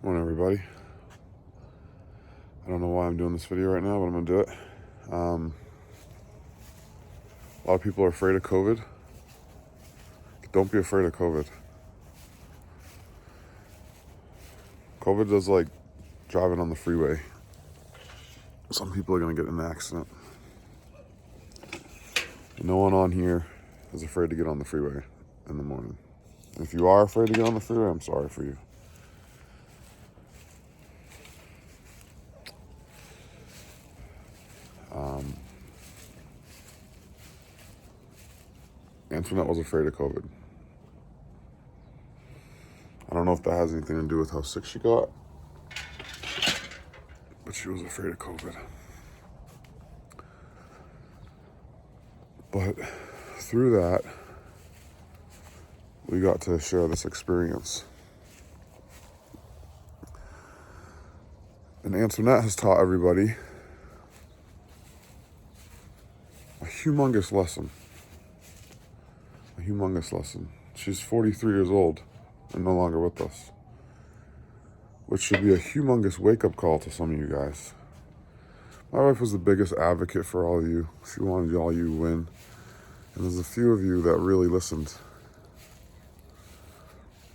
Morning, everybody. I don't know why I'm doing this video right now, but I'm gonna do it. A lot of people are afraid of COVID. Don't be afraid of COVID. COVID is like driving on the freeway. Some people are gonna get in an accident. No one on here is afraid to get on the freeway in the morning. If you are afraid to get on the freeway, I'm sorry for you. Antoinette was afraid of COVID. I don't know if that has anything to do with how sick she got, but she was afraid of COVID. But through that, we got to share this experience. And Antoinette has taught everybody a humongous lesson. A humongous lesson. She's 43 years old and no longer with us, which should be a humongous wake-up call to some of you guys. My wife was the biggest advocate for all of you. She wanted all you to win. And there's a few of you that really listened.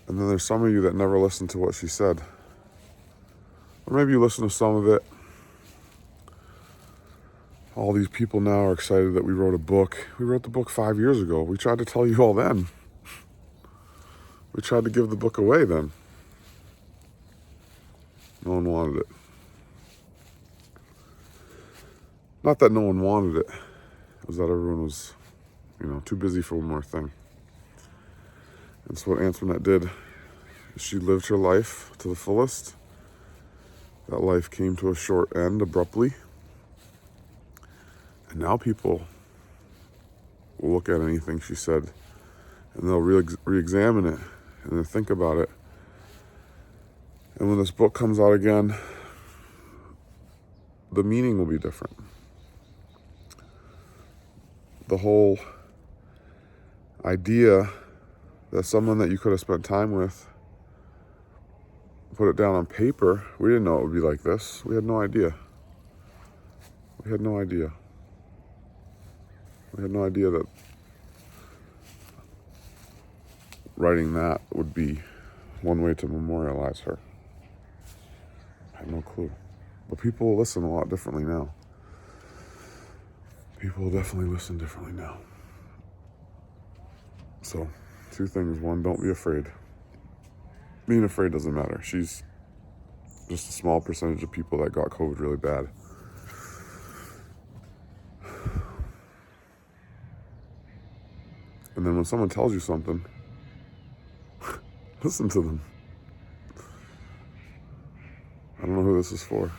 And then there's some of you that never listened to what she said. Or maybe you listened to some of it. All these people now are excited that we wrote a book. We wrote the book 5 years ago. We tried to tell you all then. We tried to give the book away then. No one wanted it. Not that no one wanted it. It was that everyone was, too busy for one more thing. And so what Antoinette did is she lived her life to the fullest. That life came to a short end abruptly. And now people will look at anything she said and they'll re-examine it and then think about it. And when this book comes out again, the meaning will be different. The whole idea that someone that you could have spent time with put it down on paper, we didn't know it would be like this. We had no idea. We had no idea. We had no idea that writing that would be one way to memorialize her. I had no clue. But people will listen a lot differently now. People will definitely listen differently now. So, two things. One, don't be afraid. Being afraid doesn't matter. She's just a small percentage of people that got COVID really bad. And then when someone tells you something, listen to them. I don't know who this is for.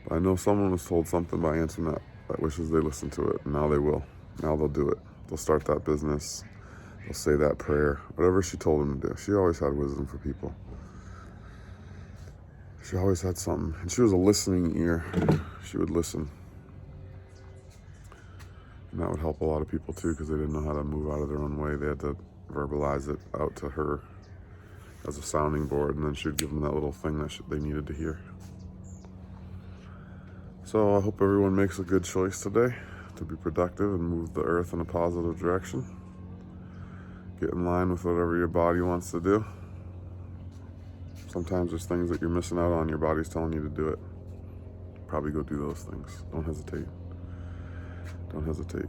But I know someone was told something by Antoinette that wishes they listened to it, and now they will. Now they'll do it. They'll start that business. They'll say that prayer. Whatever she told them to do. She always had wisdom for people. She always had something. And she was a listening ear. She would listen. And that would help a lot of people too, because they didn't know how to move out of their own way. They had to verbalize it out to her as a sounding board, and then she'd give them that little thing that they needed to hear. So I hope everyone makes a good choice today to be productive and move the earth in a positive direction. Get in line with whatever your body wants to do. Sometimes there's things that you're missing out on. Your body's telling you to do it. Probably go do those things. Don't hesitate. Don't hesitate.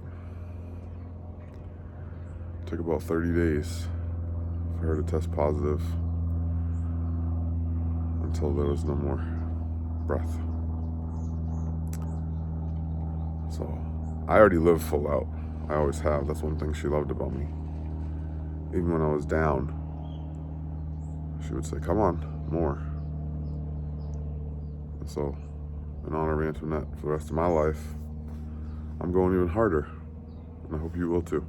It took about 30 days for her to test positive until there was no more breath. So I already live full out. I always have. That's one thing she loved about me. Even when I was down, she would say, come on, more. And so in honor of Antoinette, for the rest of my life, I'm going even harder. And I hope you will too.